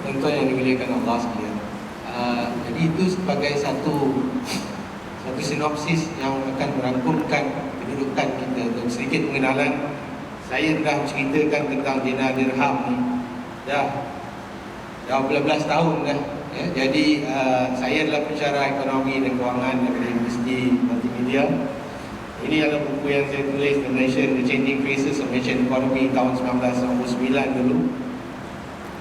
Tuan-tuan yang dimuliakan Allah sekalian, jadi itu sebagai satu sinopsis yang akan merangkumkan kedudukan kita. Untuk sedikit pengenalan, saya dah menceritakan tentang dinar dirham ni dah belas tahun dah ya. Jadi saya adalah pensyarah ekonomi dan kewangan dari Universiti Multimedia. Ini adalah buku yang saya tulis, The Nation, The Changing Faces of Malaysian Economy, tahun 1999 dulu,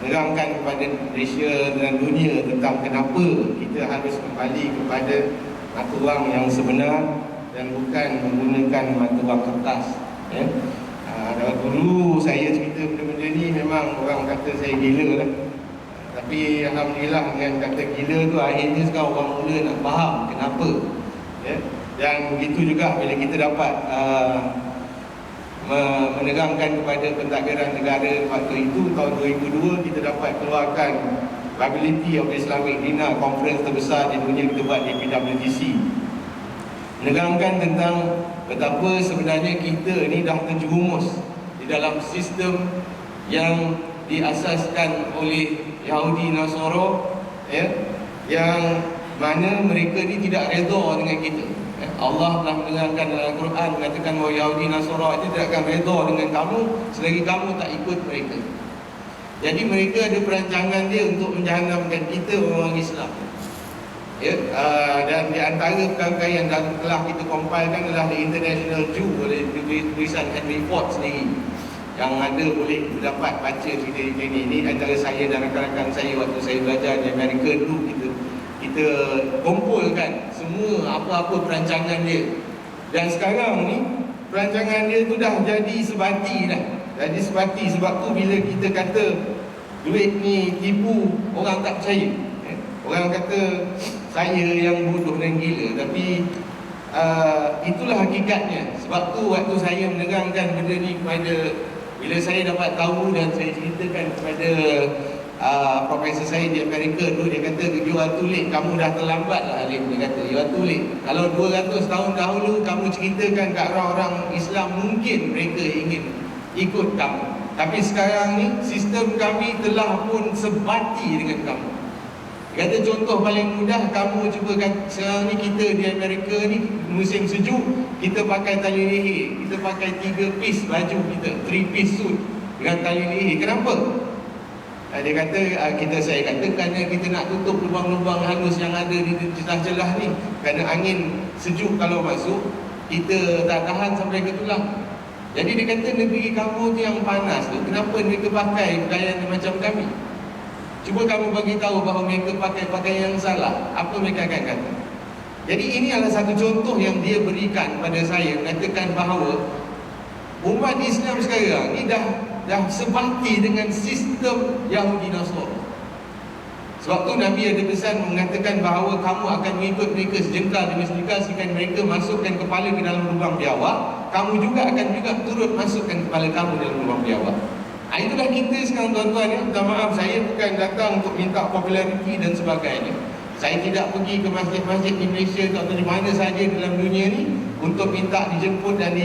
menerangkan kepada Malaysia dan dunia tentang kenapa kita harus kembali kepada mata wang yang sebenar dan bukan menggunakan mata wang kertas ya. Dulu saya cerita benda-benda ni memang orang kata saya gila lah. Tapi alhamdulillah dengan kata gila tu akhirnya sekarang orang mula nak faham kenapa ya. Dan begitu juga bila kita dapat menerangkan kepada pentadbiran negara waktu itu, tahun 2002 kita dapat keluarkan Viability of Islamic Dinar, conference terbesar di dunia kita buat di PWTC, menerangkan tentang betapa sebenarnya kita ni dah terjerumus di dalam sistem yang diasaskan oleh Yahudi Nasara ya, yang mana mereka ni tidak redha dengan kita. Allah telah menerangkan dalam Al-Quran, mengatakan bahawa Yahudi Nasara itu tidak akan redha dengan kamu selagi kamu tak ikut mereka. Jadi mereka ada perancangan dia untuk menjahanamkan kita orang Islam ya. Dan di antara perkara yang telah kita compilkan adalah The International Jew oleh tulisan Henry Ford sendiri, yang ada boleh kita dapat baca cerita-cerita ini. Ini antara saya dan rakan-rakan saya waktu saya belajar di Amerika dulu, kita kumpulkan semua apa-apa perancangan dia. Dan sekarang ni perancangan dia tu dah jadi sebati dah. Jadi sebati, sebab tu bila kita kata duit ni tipu, orang tak percaya. Orang kata saya yang bodoh dan gila, tapi itulah hakikatnya. Sebab tu waktu saya menerangkan benda ni kepada, bila saya dapat tahu dan saya ceritakan kepada profesor saya di Amerika dulu, dia kata, you are too late, kamu dah terlambat lah Alim. Dia kata, you are too late. Kalau 200 tahun dahulu kamu ceritakan kat orang-orang Islam, mungkin mereka ingin ikut kamu. Tapi sekarang ni sistem kami telah pun sebati dengan kamu. Dia kata contoh paling mudah, kamu cuba sekarang ni kita di Amerika ni musim sejuk, kita pakai tali leher, kita pakai 3 piece baju kita, 3 piece suit dengan tali leher. Kenapa? Dia kata, saya kata kerana kita nak tutup lubang-lubang halus yang ada di celah-celah ni. Kerana angin sejuk kalau masuk, kita tak tahan sampai ke tulang. Jadi dia kata negeri kamu tu yang panas tu, kenapa mereka pakai pakaian macam kami? Cuba kamu bagi tahu bahawa mereka pakai pakaian yang salah, apa mereka akan kata? Jadi ini adalah satu contoh yang dia berikan pada saya, mengatakan bahawa umat Islam sekarang ni dah sebati dengan sistem Yahudi Nasara. Sebab tu Nabi ada pesan mengatakan bahawa kamu akan mengikut mereka sejengkal demi sejengkal, sehingga mereka masukkan kepala ke dalam lubang biawak, kamu juga akan turut masukkan kepala kamu dalam lubang biawak. Itulah kita sekarang tuan-tuan ya. Minta maaf, saya bukan datang untuk minta populariti dan sebagainya. Saya tidak pergi ke masjid-masjid di Malaysia atau di mana saja dalam dunia ni untuk minta dijemput dan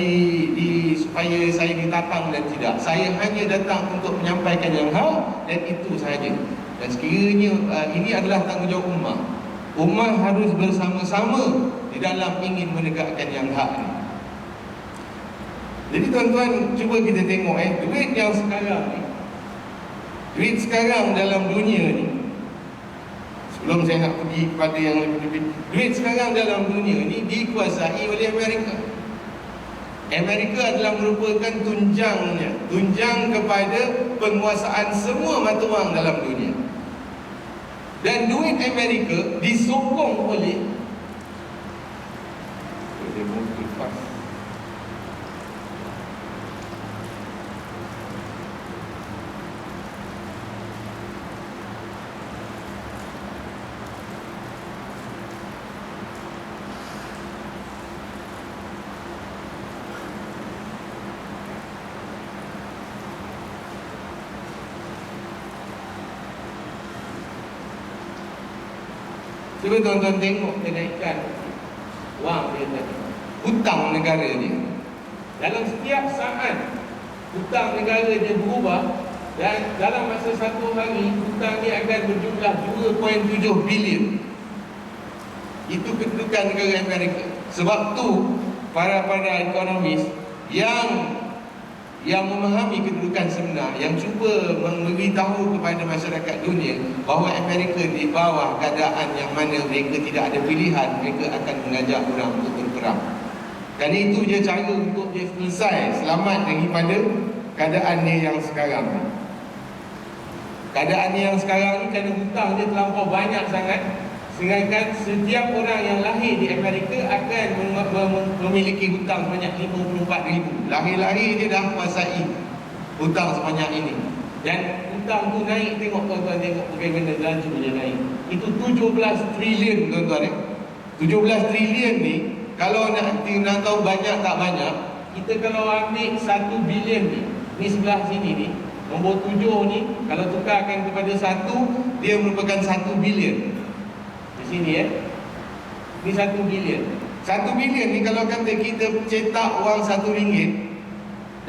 supaya saya ditatang dan tidak. Saya hanya datang untuk menyampaikan yang hak, dan itu sahaja. Dan sekiranya ini adalah tanggungjawab ummah. Ummah harus bersama-sama di dalam ingin menegakkan yang hak ni. Jadi tuan-tuan, cuba kita tengok duit yang sekarang ni, duit sekarang dalam dunia ni, sebelum saya nak pergi kepada yang lebih, duit sekarang dalam dunia ni dikuasai oleh Amerika. Amerika adalah merupakan tunjang kepada penguasaan semua mata wang dalam dunia. Dan duit Amerika disokong oleh cuba tuan-tuan tengok kenaikan wang dia tadi. hutang negara dia. Dalam setiap saat hutang negara dia berubah, dan dalam masa satu hari hutang dia akan berjumlah 2.7 bilion. Itu kedudukan negara Amerika. Sebab tu para ekonomis yang memahami kedudukan sebenar, yang cuba memberitahu kepada masyarakat dunia bahawa Amerika di bawah keadaan yang mana mereka tidak ada pilihan, mereka akan mengajak orang untuk berperang. Kerana itu dia cara untuk dia selesai selamat daripada keadaan dia yang sekarang. Keadaan dia yang sekarang ni kerana hutang dia terlampau banyak sangat, sedangkan setiap orang yang lahir di Amerika akan memiliki hutang sebanyak 54,000. Lahir-lahir dia dah kuasai hutang sebanyak ini. Dan hutang tu naik, tengok tuan-tuan, tengok bagaimana laju dia naik. Itu 17 trilion tuan-tuan. 17 trilion ni, kalau nak tahu banyak tak banyak, kita kalau ambil 1 bilion ni sebelah sini ni, nombor 7 ni, kalau tukarkan kepada 1, dia merupakan 1 bilion. Sini ni 1 bilion. 1 bilion ni kalau kata kita cetak wang RM1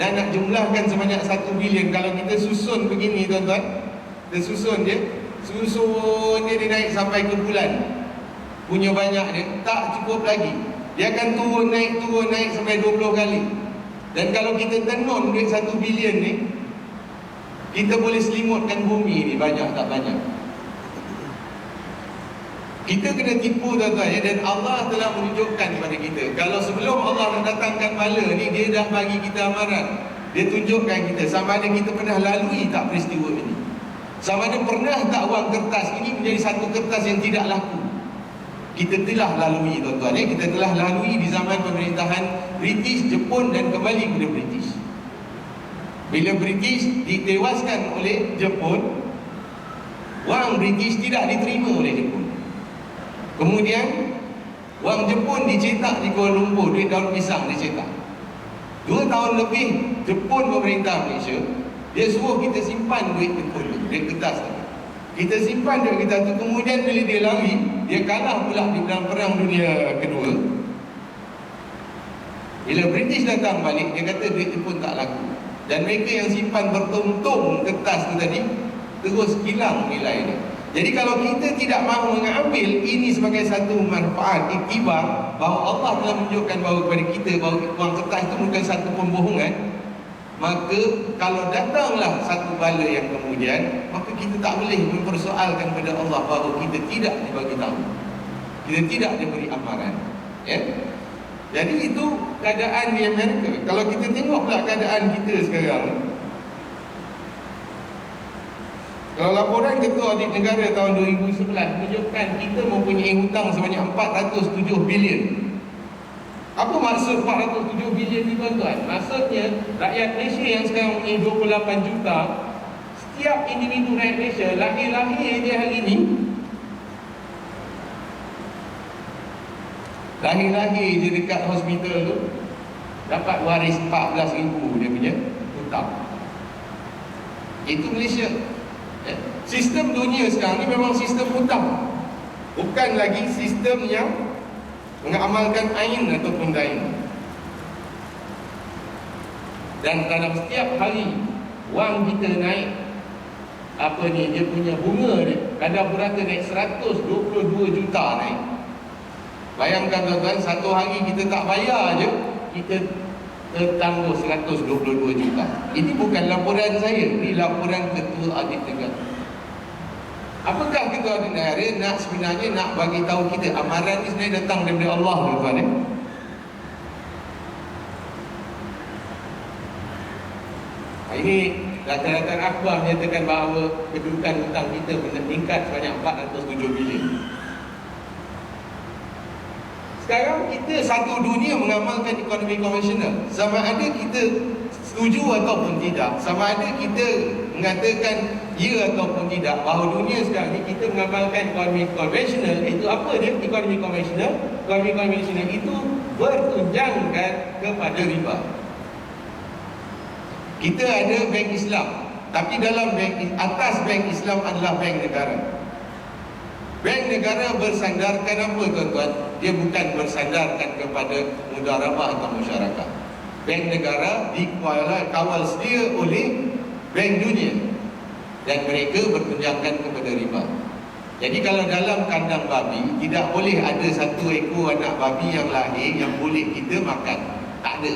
dan nak jumlahkan sebanyak 1 bilion, kalau kita susun begini tuan-tuan, kita susun dia dia naik sampai ke bulan. Punya banyak dia tak cukup lagi. Dia akan turun naik sampai 20 kali. Dan kalau kita tenun duit 1 bilion ni, kita boleh selimutkan bumi ni banyak tak banyak. Kita kena tipu tuan-tuan ya, dan Allah telah menunjukkan kepada kita. Kalau sebelum Allah mendatangkan bala ni, dia dah bagi kita amaran. Dia tunjukkan kita sama ada kita pernah lalui tak peristiwa ini. Sama ada pernah tak wang kertas ini menjadi satu kertas yang tidak laku. Kita telah lalui tuan-tuan ya, kita telah lalui di zaman pemerintahan British, Jepun dan kembali kepada British. Bila British ditewaskan oleh Jepun, wang British tidak diterima oleh Jepun. Kemudian wang Jepun dicetak di Kuala Lumpur, duit daun pisang dicetak. 2 tahun lebih Jepun memerintah Malaysia, dia suruh kita simpan duit Jepun, duit kertas tu. Kita simpan duit kertas tu, kemudian bila dia lari, dia kalah pula di dalam Perang Dunia Kedua. Bila British datang balik, dia kata duit Jepun tak laku. Dan mereka yang simpan bertontung kertas tu tadi terus hilang nilai dia. Jadi kalau kita tidak mahu mengambil ini sebagai satu manfaat, iktibar bahawa Allah telah menunjukkan bahawa kepada kita bahawa wang kertas itu bukan satu pembohongan, maka kalau datanglah satu bala yang kemudian, maka kita tak boleh mempersoalkan kepada Allah bahawa kita tidak dibagi tahu, kita tidak diberi amaran ya? Jadi itu keadaan di Amerika. Kalau kita tengok pula keadaan kita sekarang, kalau laporan Ketua Audit Negara tahun 2011 menunjukkan kita mempunyai hutang sebanyak 407 bilion. Apa maksud 407 bilion ni tuan-tuan? Maksudnya rakyat Malaysia yang sekarang mempunyai 28 juta, setiap individu rakyat Malaysia lahir-lahir dia hari ni, lahir-lahir je dekat hospital tu dapat waris 14,000 dia punya hutang. Itu Malaysia. Sistem dunia sekarang ni memang sistem hutang, bukan lagi sistem yang mengamalkan ain ataupun dain. Dan dalam setiap hari wang kita naik, dia punya bunga dia kadar purata naik 122 juta naik. Bayangkan tuan-tuan, satu hari kita tak bayar je, kita tertangguh 122 juta. Ini bukan laporan saya, ini laporan Ketua Audit Negara. Apakah Ketua Audit Negara sebenarnya nak bagi tahu kita? Amaran ni sebenarnya datang daripada Allah tuan-tuan. Ini data-data akhbar menyatakan bahawa kedudukan hutang kita meningkat sebanyak 407 bilion. Sekarang kita satu dunia mengamalkan ekonomi konvensional. Sama ada kita setuju ataupun tidak, sama ada kita mengatakan ya ataupun tidak, bahawa dunia sekarang ni kita mengamalkan ekonomi konvensional. Itu apa dia ekonomi konvensional? Ekonomi konvensional itu bertunjangkan kepada riba. Kita ada bank Islam, tapi dalam bank, atas bank Islam adalah bank negara. Bank negara bersandarkan apa tuan-tuan? Dia bukan bersandarkan kepada mudarabah atau masyarakat. Bank negara dikawal sedia oleh Bank Dunia dan mereka bertunjangkan kepada riba. Jadi kalau dalam kandang babi tidak boleh ada satu ekor anak babi yang lahir yang boleh kita makan. Tak ada.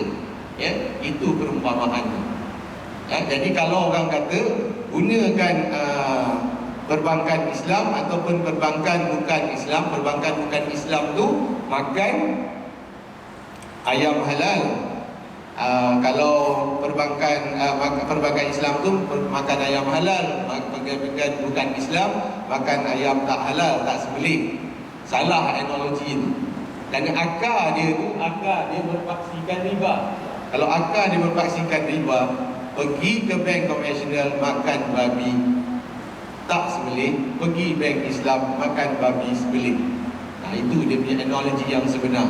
Ya, itu perumpamaannya. Ya, jadi kalau orang kata gunakan perbankan Islam ataupun perbankan bukan Islam tu makan ayam halal. Kalau perbankan Islam tu makan ayam halal, perbankan bukan Islam makan ayam tak halal, tak sembelih. Salah analogi itu. Kerana akar dia berpaksikan riba. Kalau akar dia berpaksikan riba, pergi ke bank konvensional makan babi tak sembelih, pergi bank Islam makan babi sembelih. Nah, itu dia punya analogi yang sebenar.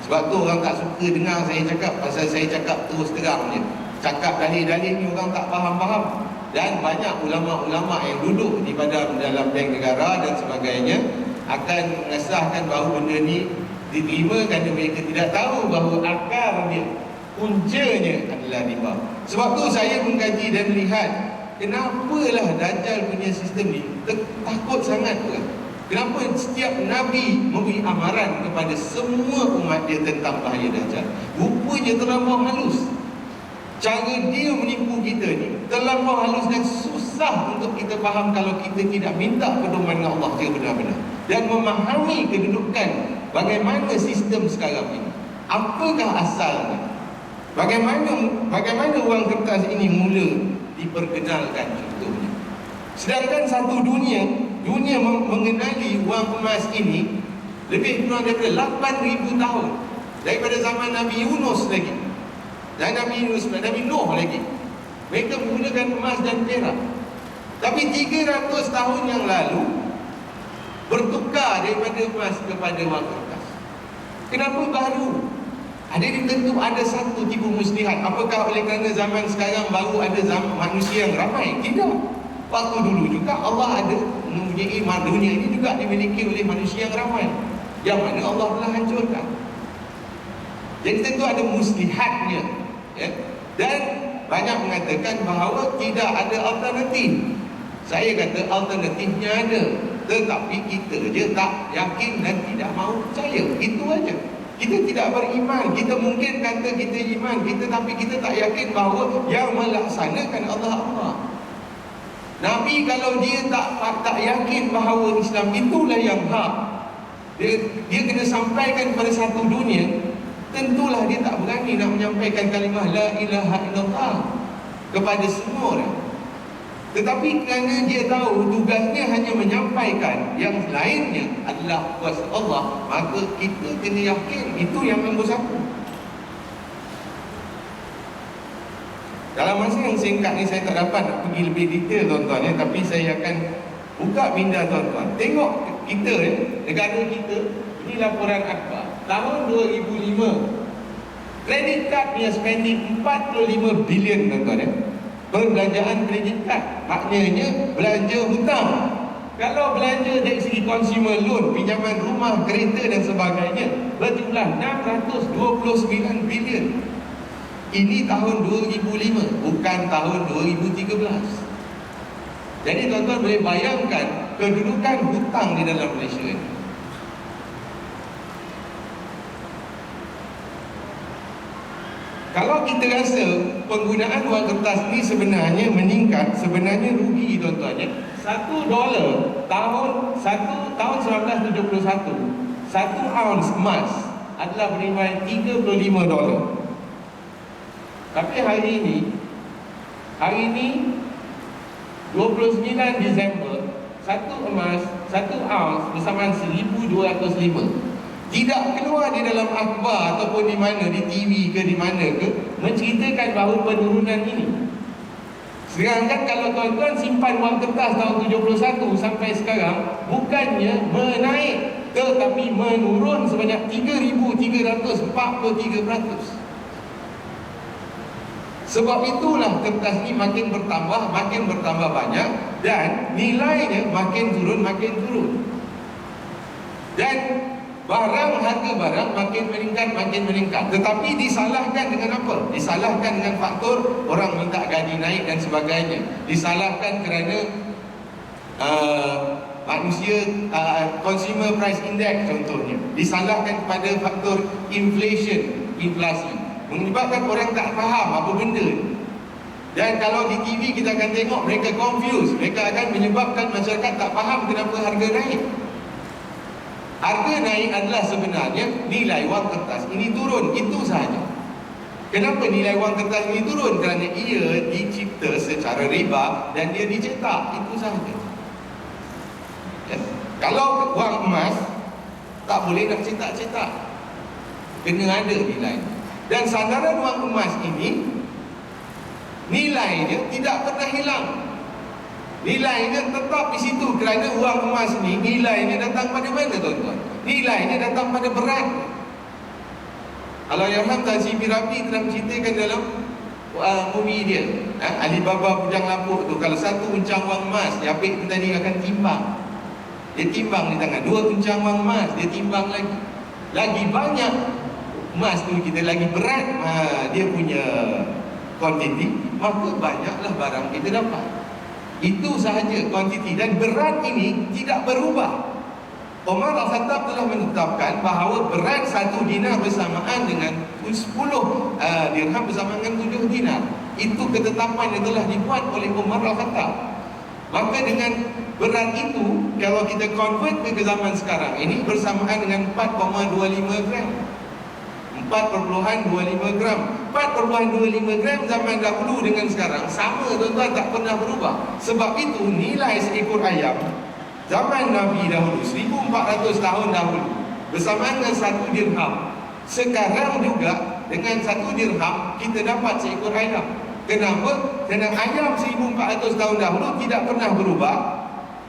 Sebab tu orang tak suka dengar saya cakap, pasal saya cakap terus terang je. Cakap dalil-dalil ni orang tak faham-faham. Dan banyak ulama'-ulama' yang duduk di dalam bank negara dan sebagainya akan mengesahkan bahawa benda ni diterima kerana mereka tidak tahu bahawa akar dia, puncanya adalah riba. Sebab tu saya mengkaji dan melihat kenapalah Dajjal punya sistem ni takut sangat pula. Kenapa setiap Nabi memberi amaran kepada semua umat dia tentang bahaya Dajjal? Rupanya terlampau halus. Cara dia menipu kita ni terlampau halus dan susah untuk kita faham kalau kita tidak minta pedoman Allah dia benar-benar dan memahami kedudukan bagaimana sistem sekarang ini. Apakah asalnya? Bagaimana wang kertas ini mula diperkenalkan contohnya? Sedangkan satu dunia mengenali wang emas ini lebih kurang daripada 8,000 tahun. Daripada zaman Nabi Yunus lagi. Dan Nabi Nuh lagi. Mereka menggunakan emas dan perak. Tapi 300 tahun yang lalu bertukar daripada emas kepada wang kertas. Kenapa baru? Tentu ada satu tipu muslihat. Apakah oleh kerana zaman sekarang baru ada zaman manusia yang ramai? Tidak. Waktu dulu juga Allah ada mempunyai dunia ini juga dimiliki oleh manusia yang ramai, yang mana Allah telah hancurkan. Jadi tentu ada muslihatnya, ya? Dan banyak mengatakan bahawa tidak ada alternatif. Saya kata alternatifnya ada, tetapi kita je tak yakin dan tidak mahu percaya. Itu aja. Kita tidak beriman. Kita mungkin kata kita iman kita, tapi kita tak yakin bahawa yang melaksanakan Allah. Nabi kalau dia tak yakin bahawa Islam itulah yang hak, dia kena sampaikan kepada satu dunia, tentulah dia tak berani nak menyampaikan kalimah la ilaha illallah kepada semua orang. Tetapi kerana dia tahu tugasnya hanya menyampaikan, yang lainnya adalah kuasa Allah, maka kita kena yakin itu yang nombor satu. Dalam masa yang singkat ni saya tak dapat nak pergi lebih detail tuan-tuan, ya, tapi saya akan buka minda tuan-tuan. Tengok kita, ya, negara kita, ini laporan akhbar tahun 2005. Kredit kad punya spending 45 bilion tuan-tuan, ya. Perbelanjaan kredit kad, maknanya belanja hutang. Kalau belanja dari segi consumer loan, pinjaman rumah, kereta dan sebagainya, berjumlah 629 bilion. Ini tahun 2005, bukan tahun 2013. Jadi tuan-tuan boleh bayangkan kedudukan hutang di dalam Malaysia ini. Kalau kita rasa penggunaan wang kertas ni sebenarnya meningkat, sebenarnya rugi tuan-tuan, ya. $1 tahun 1971, 1 ounce emas adalah bernilai $35. Tapi hari ini 29 Disember, satu emas, 1 ounce bersamaan 1,205. Tidak keluar di dalam akhbar ataupun di mana, di TV ke di mana ke, menceritakan bahawa penurunan ini. Sedangkan kalau tuan-tuan simpan wang kertas tahun 71 sampai sekarang, bukannya menaik, tetapi menurun sebanyak 3,343%. Sebab itulah kertas ini makin bertambah banyak, dan nilainya makin turun. Dan harga barang makin meningkat. Tetapi disalahkan dengan apa? Disalahkan dengan faktor orang minta gaji naik dan sebagainya. Disalahkan kerana consumer price index contohnya. Disalahkan pada faktor inflasi, menyebabkan orang tak faham apa benda. Dan kalau di TV kita akan tengok mereka confused, mereka akan menyebabkan masyarakat tak faham kenapa harga naik. Harga naik adalah sebenarnya nilai wang kertas ini turun, itu sahaja. Kenapa nilai wang kertas ini turun? Kerana ia dicipta secara riba dan dia dicetak, itu sahaja. Kalau wang emas tak boleh nak cetak-cetak, kena ada nilai. Dan sandaran wang emas ini nilainya tidak pernah hilang. Nilainya tetap di situ kerana wang emas ni nilainya datang pada mana tuan-tuan? Nilainya datang pada berat. Allahyarham Tan Sri Rabi telah menceritakan dalam movie dia, Alibaba Bujang Lapuk tu, kalau satu uncang wang emas dia ambil tadi akan timbang. Dia timbang di tangan, 2 uncang wang emas dia timbang lagi. Lagi banyak emas tu kita lagi berat dia punya kuantiti, maka banyaklah barang kita dapat. Itu sahaja kuantiti, dan berat ini tidak berubah. Umar Al-Khattab telah menetapkan bahawa berat 1 dinar bersamaan dengan 10 dirham bersamaan dengan 7 dinar. Itu ketetapan yang telah dibuat oleh Umar Al-Khattab. Maka dengan berat itu, kalau kita convert ke zaman sekarang ini, bersamaan dengan 4,25 gram. 4,25 gram 4,25 gram zaman dahulu dengan sekarang sama tuan-tuan, tak pernah berubah. Sebab itu nilai seekor ayam zaman Nabi dahulu 1400 tahun dahulu bersamaan dengan 1 dirham. Sekarang juga dengan 1 dirham kita dapat seekor ayam. Kenapa? Kerana ayam 1400 tahun dahulu tidak pernah berubah.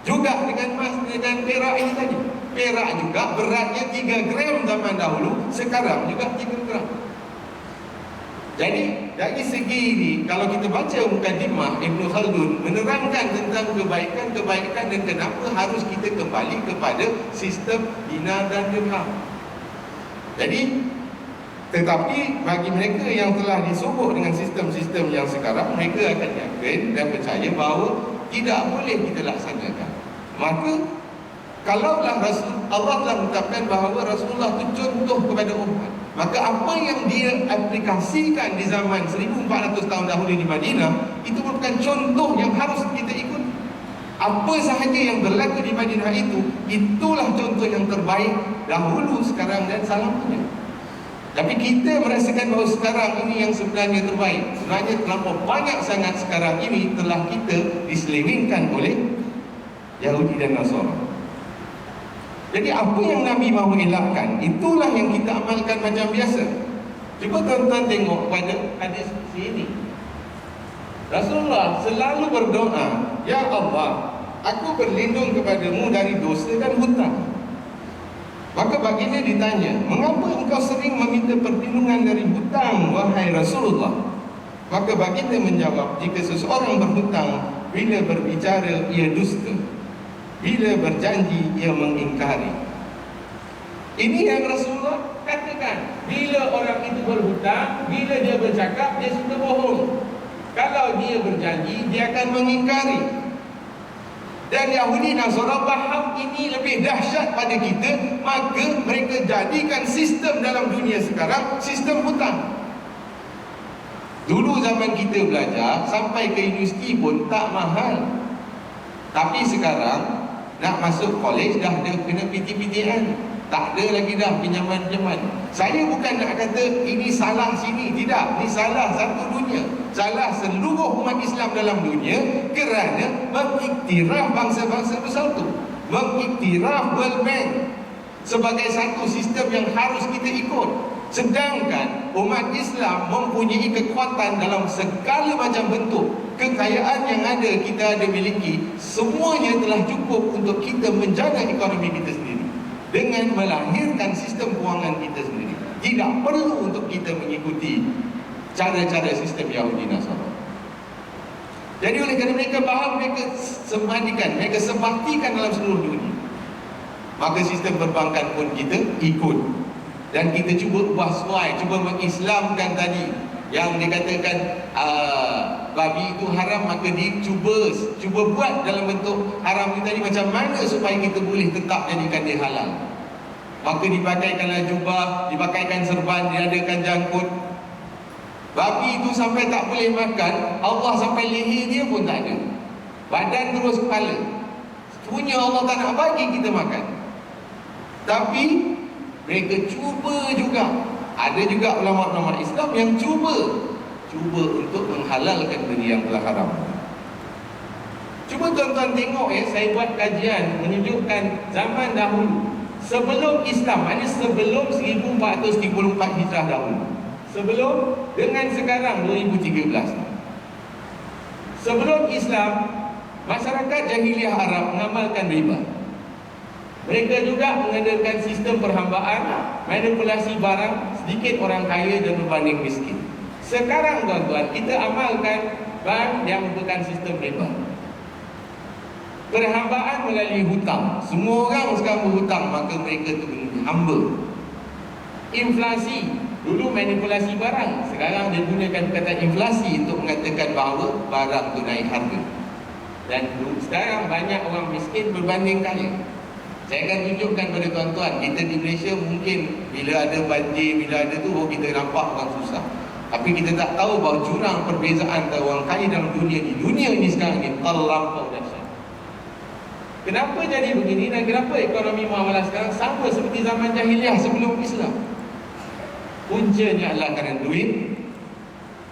Juga dengan emas, dengan perak ini tadi, perak juga beratnya 3 gram zaman dahulu, sekarang juga 3 gram. Jadi dari segi ini, kalau kita baca Mukadimah Ibn Khaldun menerangkan tentang kebaikan-kebaikan dan kenapa harus kita kembali kepada sistem dinar dan dirham. Jadi tetapi bagi mereka yang telah disubuh dengan sistem-sistem yang sekarang, mereka akan yakin dan percaya bahawa tidak boleh kita laksanakan. Maka kalaulah Allah telah menetapkan bahawa Rasulullah itu contoh kepada umat, maka apa yang dia aplikasikan di zaman 1400 tahun dahulu di Madinah, itu merupakan contoh yang harus kita ikut. Apa sahaja yang berlaku di Madinah itu, itulah contoh yang terbaik dahulu, sekarang dan selamanya. Tapi kita merasakan bahawa sekarang ini yang sebenarnya terbaik. Sebenarnya terlampau banyak sangat sekarang ini telah kita diselewengkan oleh Yahudi dan Nasara. Jadi apa yang Nabi mahu elakkan, itulah yang kita amalkan macam biasa. Cuba tuan-tuan tengok pada hadis sini. Rasulullah selalu berdoa, Ya Allah, aku berlindung kepadamu dari dosa dan hutang. Maka baginda ditanya, mengapa engkau sering meminta perlindungan dari hutang, wahai Rasulullah? Maka baginda menjawab, jika seseorang berhutang, bila berbicara ia dusta, bila berjanji ia mengingkari. Ini yang Rasulullah katakan. Bila orang itu berhutang, bila dia bercakap, dia suka bohong. Kalau dia berjanji, dia akan mengingkari. Dan Yahudi Nasara faham ini lebih dahsyat pada kita, maka mereka jadikan sistem dalam dunia sekarang sistem hutang. Dulu zaman kita belajar sampai ke universiti pun tak mahal. Tapi sekarang nak masuk college dah ada kena PTPTN. Tak ada lagi dah pinjaman-pinjaman. Saya bukan nak kata ini salah sini, tidak. Ini salah satu dunia, salah seluruh umat Islam dalam dunia, kerana mengiktiraf bangsa-bangsa bersatu, mengiktiraf World Bank sebagai satu sistem yang harus kita ikut. Sedangkan umat Islam mempunyai kekuatan dalam segala macam bentuk. Kekayaan yang ada, kita ada miliki, semuanya telah cukup untuk kita menjaga ekonomi kita sendiri dengan melahirkan sistem kewangan kita sendiri. Tidak perlu untuk kita mengikuti cara-cara sistem Yahudi Nasara. Jadi oleh kerana mereka faham, mereka semadikan, mereka sebaktikan dalam seluruh dunia. maka sistem perbankan pun kita ikut. Dan kita cuba ubah suai, cuba mengislamkan tadi yang dikatakan babi itu haram, maka cuba buat dalam bentuk haram itu tadi macam mana supaya kita boleh tetap jadikan dia halal. Maka dipakaikanlah jubah, dipakaikan serban, diadakan jangkut. Babi itu sampai tak boleh makan, Allah sampai leher dia pun tak ada, badan terus kepala. Punya Allah tak nak bagi kita makan, tapi mereka cuba juga. Ada juga ulama-ulama Islam yang cuba untuk menghalalkan benda yang telah haram. Cuba tuan-tuan tengok saya buat kajian menunjukkan zaman dahulu sebelum Islam, maknanya sebelum 1434 Hijrah dahulu, sebelum dengan sekarang 2013. Sebelum Islam, masyarakat jahiliah Arab mengamalkan riba. Mereka juga mengadakan sistem perhambaan, manipulasi barang, sedikit orang kaya dan berbanding miskin. Sekarang tuan-tuan, kita amalkan bank yang merupakan sistem riba. Perhambaan melalui hutang. Semua orang sekarang berhutang, maka mereka tu hamba. Inflasi, dulu manipulasi barang, sekarang dia gunakan perkataan inflasi untuk mengatakan bahawa barang tu naik harga. Dan sekarang banyak orang miskin berbanding kaya. Saya akan tunjukkan pada tuan-tuan, kita di Malaysia mungkin bila ada banjir, bila ada tu kita nampak orang susah. Tapi kita tak tahu bahawa jurang perbezaan antara orang kaya dalam dunia ini sekarang ni terlampau dahsyat. Kenapa jadi begini dan kenapa ekonomi muamalah sekarang sama seperti zaman jahiliah sebelum Islam? Puncanya adalah kerana duit.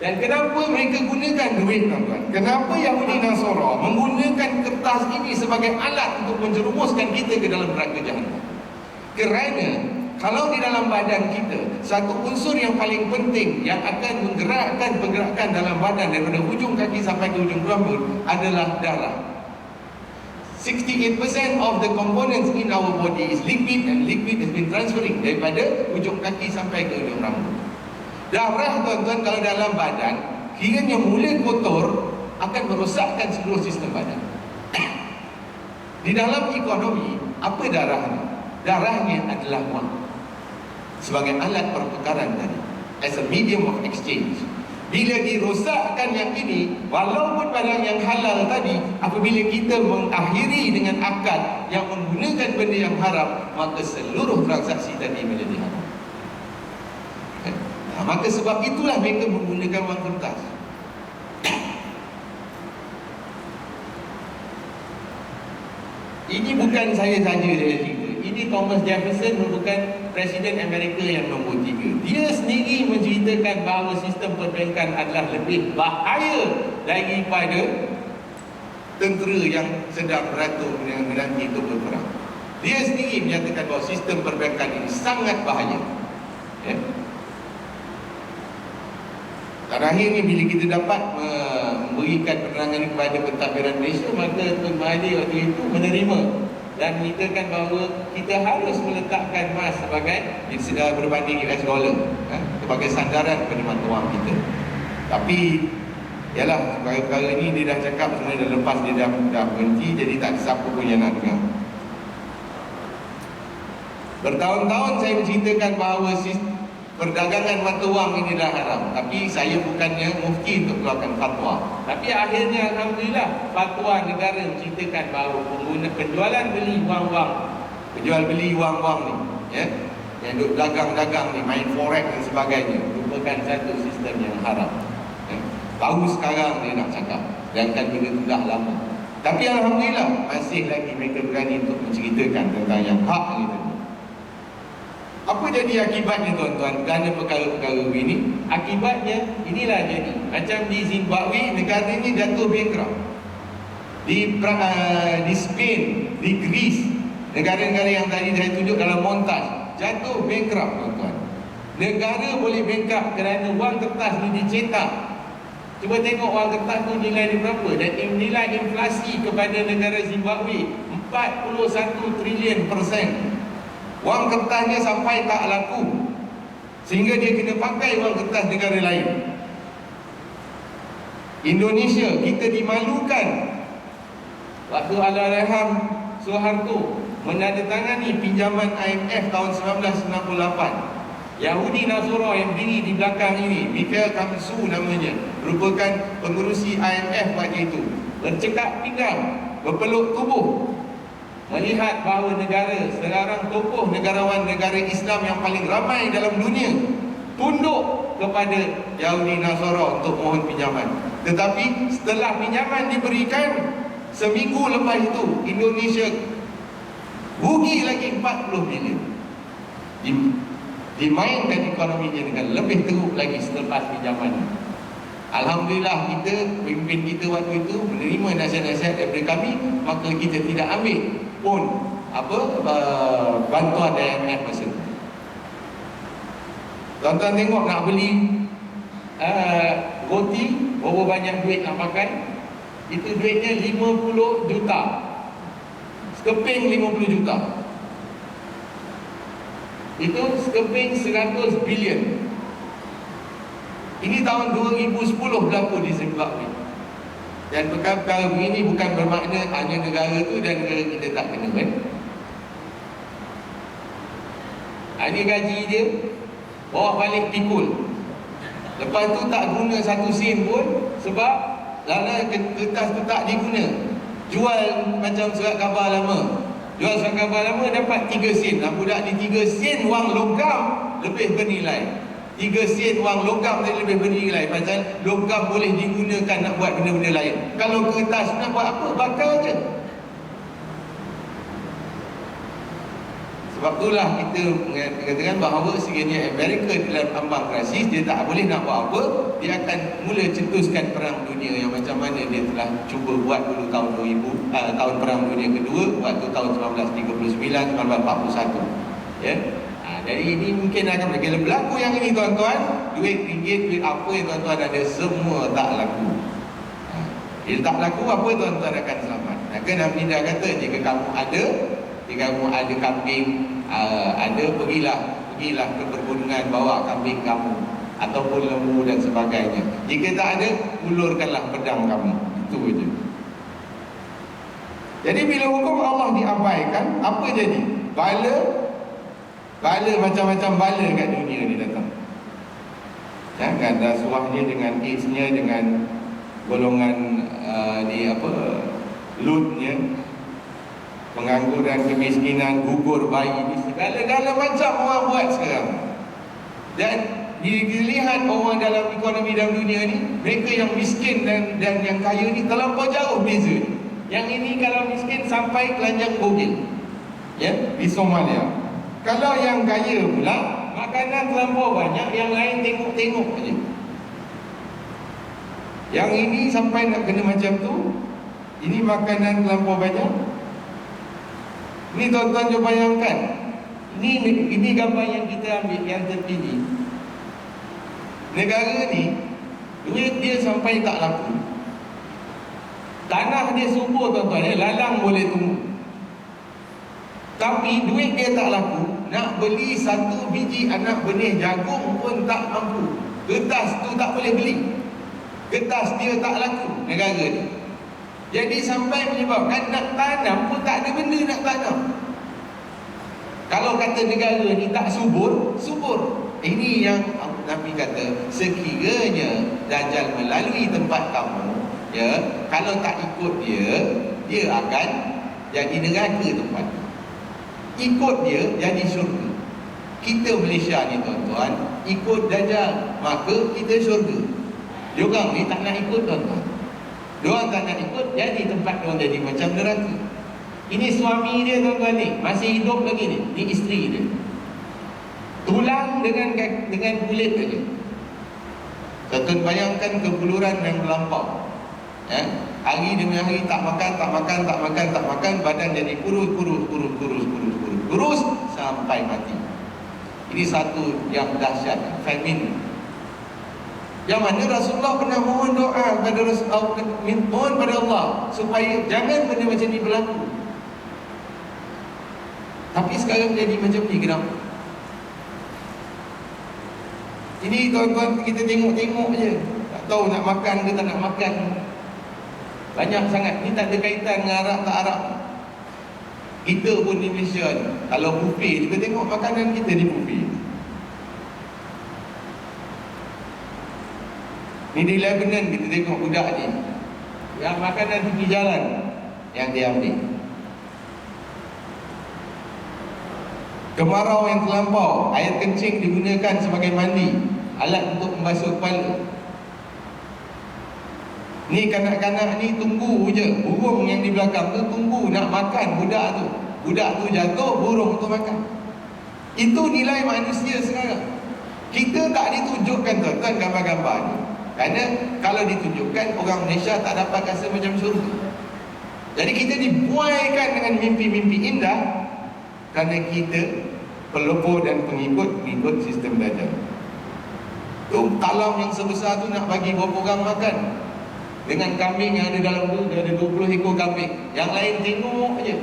Dan kenapa mereka gunakan duit, tuan-tuan? Kenapa Yahudi Nasara menggunakan kertas ini sebagai alat untuk menjerumuskan kita ke dalam neraka jahanam? Kerana kalau di dalam badan kita, satu unsur yang paling penting yang akan menggerakkan pergerakan dalam badan daripada hujung kaki sampai ke hujung rambut adalah darah. 68% of the components in our body is liquid, and liquid has been transferring daripada hujung kaki sampai ke hujung rambut. Darah, tuan-tuan, kalau dalam badan, kiranya mula kotor akan merosakkan seluruh sistem badan. Di dalam ekonomi, apa darahnya? Darahnya adalah wang, sebagai alat pertukaran tadi, as a medium of exchange. Bila dirosakkan yang ini, walaupun barang yang halal tadi, apabila kita mengakhiri dengan akad yang menggunakan benda yang haram, maka seluruh transaksi tadi menjadi haram. Maka sebab itulah mereka menggunakan wang kertas. Ini bukan saya saja cerita. Ini Thomas Jefferson merupakan Presiden Amerika yang nombor 3. Dia sendiri menceritakan bahawa sistem perbankan adalah lebih bahaya daripada tentera yang sedang beratur dengan menanti untuk berperang. Dia sendiri menyatakan bahawa sistem perbankan ini sangat bahaya. Terakhir ni bila kita dapat memberikan penerangan kepada pentadbiran Malaysia, maka Tun Mahathir waktu itu menerima dan menyatakan bahawa kita harus meletakkan emas sebagai berbanding US dollar sebagai sandaran kepada mata wang kita. Tapi yalah, perkara-perkara ni dia dah cakap sebenarnya dah lepas, dia dah berhenti, jadi tak siapa pun yang nak dengar. Bertahun-tahun saya menceritakan bahawa perdagangan mata wang ini dah haram, tapi saya bukannya mufti untuk keluarkan fatwa. Tapi akhirnya alhamdulillah fatwa negara menceritakan bahawa penjualan beli wang-wang ni, yang duk dagang-dagang ni, main forex dan sebagainya, merupakan satu sistem yang haram. Baru sekarang dia nak cakap, dan kan benda tu dah lama. Tapi alhamdulillah masih lagi mereka berani untuk menceritakan tentang yang hak ni tadi. Apa jadi akibatnya, tuan-tuan, kerana perkara-perkara ini? Akibatnya inilah jadi. Macam di Zimbabwe, negara ini jatuh bankrupt. Di Spain, di Greece, negara-negara yang tadi saya tunjuk dalam montaj, jatuh bankrupt, tuan-tuan. Negara boleh bankrupt kerana wang kertas ni dicetak. Cuba tengok wang kertas tu nilai dia berapa. Dan nilai inflasi kepada negara Zimbabwe 41 trilion %. Wang kertasnya sampai tak laku, sehingga dia kena pakai wang kertas negara lain. Indonesia, kita dimalukan. Waktu Allahyarham Suharto menandatangani pinjaman IMF tahun 1998. Yahudi Nasara yang berdiri di belakang ini, Mikhail Kamsu namanya, merupakan pengurusi IMF waktu itu, bercekak pinggang, berpeluk tubuh, melihat bahawa negara, sekarang tokoh negarawan negara Islam yang paling ramai dalam dunia, tunduk kepada Yahudi Nasara untuk mohon pinjaman. Tetapi setelah pinjaman diberikan, seminggu lepas itu Indonesia rugi lagi 40 bilion. Dimainkan ekonominya dengan lebih teruk lagi selepas pinjaman. Alhamdulillah kita, pemimpin kita waktu itu menerima nasihat-nasihat daripada kami, maka kita tidak ambil pun bantuan IMF masa itu. Tuan-tuan tengok nak beli roti, berapa banyak duit nak pakai? Itu duitnya 50 juta. Sekeping 50 juta. Itu sekeping 100 bilion. Ini tahun 2010 berlaku di Zimbabwe. Dan perkara begini bukan bermakna hanya negara tu dan negara kita tak kena, kan? Ini gaji dia, bawa balik pikul. Lepas tu tak guna 1 sen pun, sebab lala kertas tu tak diguna. Jual macam surat khabar lama. Jual surat khabar lama dapat 3 sen. Budak ni 3 sen wang logam lebih bernilai. 3 sen wang logam tadi lebih bernilai. Pasal logam boleh digunakan nak buat benda-benda lain. Kalau kertas nak buat apa? Bakar je. Sebab itulah kita mengatakan bahawa sekiranya Amerika dalam ambang krisis, dia tak boleh nak buat apa, dia akan mula cetuskan perang dunia yang macam mana dia telah cuba buat dulu tahun 2000, tahun perang dunia kedua, waktu tahun 1939, 1941. Ya. Jadi ini mungkin akan berlaku yang ini, tuan-tuan. Duit ringgit, duit apa yang tuan-tuan ada, semua tak laku. Bila tak laku, apa tuan-tuan akan selamat? Maka Nabi dah kata, jika kamu ada kambing, pergilah ke pergunungan, bawa kambing kamu ataupun lembu dan sebagainya. Jika tak ada, ulurkanlah pedang kamu. Itu saja. Jadi bila hukum Allah diabaikan, apa jadi? Bala macam-macam bala kat dunia ni datang. Jangan rasuahnya dengan AIDS-nya, dengan golongan lootnya, pengangguran, kemiskinan, gugur bayi, segala-gala macam orang buat sekarang. Dan dilihat orang dalam ekonomi dalam dunia ni, mereka yang miskin dan yang kaya ni terlampau jauh beza. Yang ini kalau miskin sampai kelanjang bogil, ya, di Somalia. Kalau yang kaya pula, makanan terlampau banyak, yang lain tengok-tengok aja. Yang ini sampai nak kena macam tu, ini makanan terlampau banyak. Ini tuan-tuan cuba bayangkan. Ini gambar yang kita ambil, yang terpilih. Negara ni, duit dia sampai tak laku. Tanah dia subur, tuan-tuan, lalang boleh tumbuh. Tapi duit dia tak laku. Nak beli 1 biji anak benih jagung pun tak mampu. Kertas tu tak boleh beli. Kertas dia tak laku, negara ni. Jadi sampai menyebabkan nak tanam pun tak ada benda nak tanam. Kalau kata negara ni tak subur. Ini yang Nabi kata, sekiranya Dajjal melalui tempat kamu, ya, kalau tak ikut dia akan jadi neraka tempat. Ikut dia jadi syurga. Kita Malaysia ni, tuan-tuan, ikut Dajjal, maka kita syurga. Diorang ni tak nak ikut, tuan-tuan. Diorang tak nak ikut, jadi tempat diorang jadi macam neraka. Ini suami dia, tuan-tuan ni, masih hidup lagi ni. Ni isteri dia. Tulang dengan kulit saja. Tuan-tuan bayangkan kebuluran yang melampau, ya? Hari demi hari tak makan, badan jadi kurus sampai mati. Ini satu yang dahsyat, famine. Yang mana Rasulullah pernah mohon doa kepada Rasulullah, mohon pada Allah supaya jangan benda macam ni berlaku. Tapi sekarang jadi macam ni, kenapa? Ini tuan-tuan, kita tengok-tengok je, tak tahu nak makan ke tak nak makan. Banyak sangat. Ini tak ada kaitan dengan Arab tak Arab. Kita pun di Malaysia ni, kalau buffet juga tengok makanan kita di buffet. Ni di Lebanon kita tengok budak ni, yang makanan tepi jalan yang dia ambil. Kemarau yang terlampau, air kencing digunakan sebagai mandi, alat untuk membasuh kepala. Ni kanak-kanak ni tunggu je, burung yang di belakang tu tunggu nak makan budak tu. Budak tu jatuh, burung tu makan. Itu nilai manusia sekarang. Kita tak ditunjukkan tuan-tuan gambar-gambar ni, kerana kalau ditunjukkan orang Malaysia tak dapat rasa macam syurga. Jadi kita dibuaikan dengan mimpi-mimpi indah kerana kita pelopor dan pengikut sistem Dajjal. Tu talam yang sebesar tu nak bagi berapa orang makan. Dengan kambing yang ada dalam tu, dia ada 20 ekor kambing. Yang lain tengok je.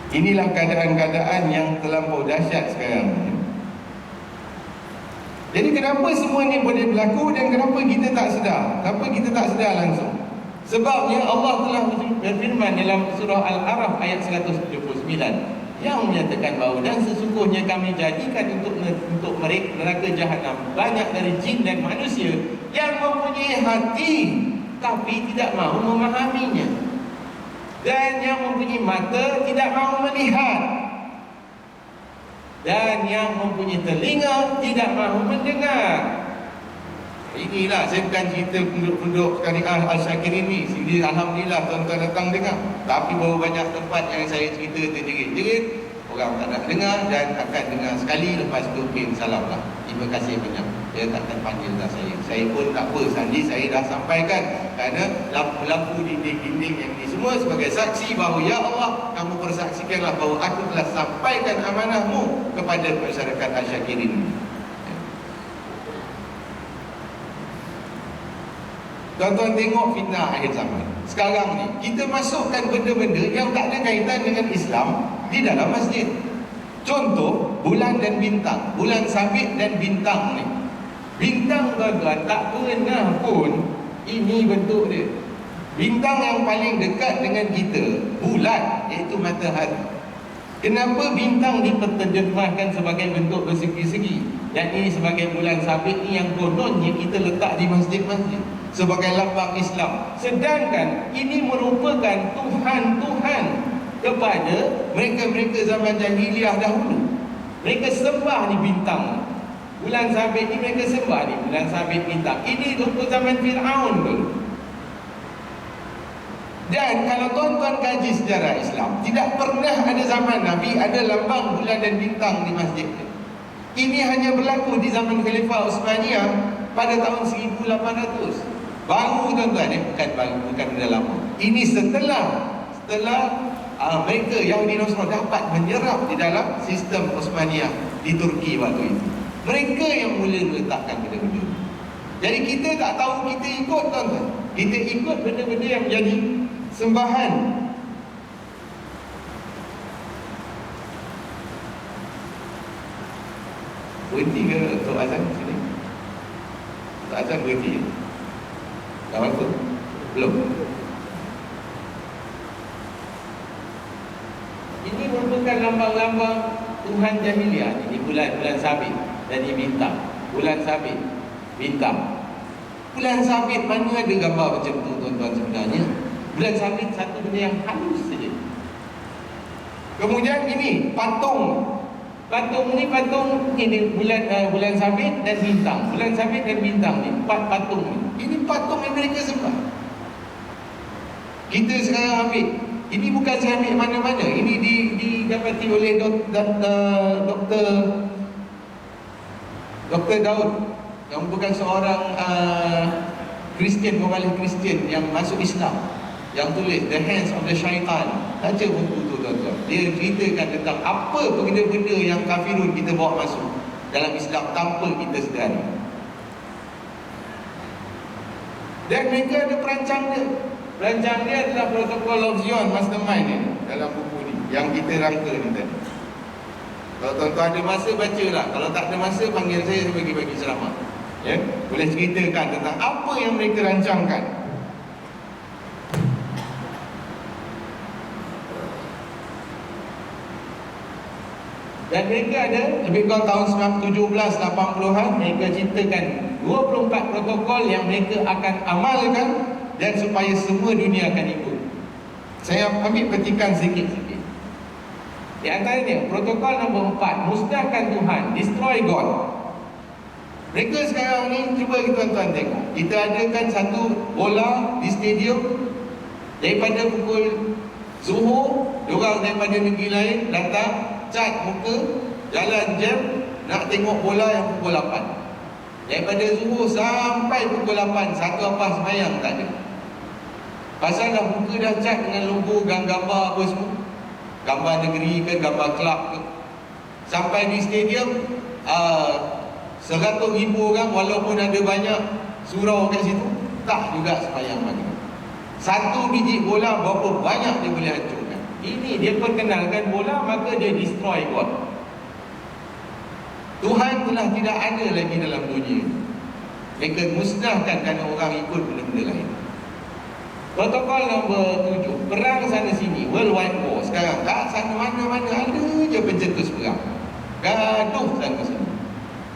Inilah keadaan-keadaan yang terlampau dahsyat sekarang. Jadi kenapa semua ni boleh berlaku dan kenapa kita tak sedar? Kenapa kita tak sedar langsung? Sebabnya Allah telah berfirman dalam surah Al-Araf ayat 179 yang menyatakan bahawa dan sesungguhnya kami jadikan untuk mereka neraka jahanam banyak dari jin dan manusia yang mempunyai hati tapi tidak mahu memahaminya, dan yang mempunyai mata tidak mahu melihat, dan yang mempunyai telinga tidak mahu mendengar. Inilah, saya bukan cerita penduduk Syariah Al-Syakirin ni. Sini alhamdulillah tuan-tuan datang dengar. Tapi berapa banyak tempat yang saya cerita terjerit-jerit, orang tak nak dengar dan akan dengar sekali lepas tu pin salam lah. Terima kasih banyak. Dia takkan panggil dah saya. Saya pun tak apa, Sandi saya dah sampaikan. Kerana lampu-lampu dinding-dinding yang ni semua sebagai saksi bahawa ya Allah, kamu persaksikanlah bahawa aku telah sampaikan amanahmu kepada masyarakat Al-Syakirin. Tuan-tuan tengok fitnah akhir zaman. Sekarang ni kita masukkan benda-benda yang tak ada kaitan dengan Islam di dalam masjid. Contoh, bulan dan bintang. Bulan sabit dan bintang ni. Bintang tuan-tuan tak pernah pun ini bentuk dia. Bintang yang paling dekat dengan kita, bulan, iaitu matahari. Kenapa bintang diterjemahkan sebagai bentuk bersegi-segi? Dan ini sebagai bulan sabit ni yang kononnya kita letak di masjid-masjid sebagai lambang Islam. Sedangkan ini merupakan Tuhan-Tuhan kepada mereka-mereka zaman jahiliah dahulu. Mereka sembah ni bintang. Bulan sabit ni mereka sembah ni bulan sabit bintang. Ini waktu zaman Fir'aun dulu. Dan kalau tuan-tuan kaji sejarah Islam, tidak pernah ada zaman Nabi ada lambang bulan dan bintang di masjid. Ini hanya berlaku di zaman Khalifah Utsmaniyah pada tahun 1800. Baru tuan-tuan, bukan baru, bukan benda lama. Ini setelah mereka Yahudi Nasrani dapat menyerap di dalam sistem Utsmaniyah di Turki waktu itu. Mereka yang mula meletakkan benda-benda. Jadi kita tak tahu, kita ikut tuan-tuan. Kita ikut benda-benda yang menjadi sembahan. Berhenti ke untuk azan sini? Untuk azan berhenti je? Dah waktu? Belum? Ini merupakan lambang-lambang Tuhan jahiliah. Ini bulan sabit dan ini bintang. Bulan sabit, bintang. Bulan sabit mana ada gambar macam tu tuan-tuan sebenarnya? Bulan sabit satu benda yang halus saja. Kemudian ini patung. Patung ni bulan sabit dan bintang. Bulan sabit dan bintang ni, empat patung ni. Ini patung yang mereka sembah. Kita sekarang ambil. Ini bukan saya ambil mana-mana. Ini didapati oleh Dr. Daud, yang bukan seorang Kristian, pembalih Kristian yang masuk Islam, yang tulis The Hands of the Shaitan. Baca buku tu tuan-tuan. Dia ceritakan tentang apa benda-benda yang kafirun kita bawa masuk dalam Islam tanpa kita sedari. Dan mereka ada perancang dia. Perancang dia adalah Protocol of Zion Mastermind ni, dalam buku ni yang kita rangka ni tadi. Kalau tuan-tuan ada masa, bacalah. Kalau tak ada masa, panggil saya bagi-bagi ceramah. Ya? Boleh ceritakan tentang apa yang mereka rancangkan. Dan mereka ada lebih kurang tahun 1970-80-an, mereka ciptakan 24 protokol yang mereka akan amalkan dan supaya semua dunia akan ikut. Saya ambil petikan sikit-sikit. Di antaranya protokol nombor 4, musnahkan Tuhan, destroy God. Mereka sekarang ni, cuba tuan-tuan tengok, kita adakan satu bola di stadium, daripada pukul Zuhur, diorang daripada negeri lain datang, cat muka, jalan jam, nak tengok bola yang pukul 8. Daripada Zuhur sampai pukul 8, satu apa semayang tak ada. Pasal dah muka dah cat dengan logo, gambar apa semua, gambar negeri ke, gambar kelab ke. Sampai di stadium 100,000 orang, walaupun ada banyak surau kat situ, tak juga semayang bagi. Satu biji bola berapa banyak dia boleh hancurkan. Ini dia perkenalkan bola, maka dia destroy God. Tuhan telah tidak ada lagi dalam dunia. Mereka musnahkan kerana orang ikut benda-benda lain. Protokol nombor 7, perang sana sini, worldwide war. Sekarang tak sana mana-mana ada je pencetus perang, gaduh sana sini.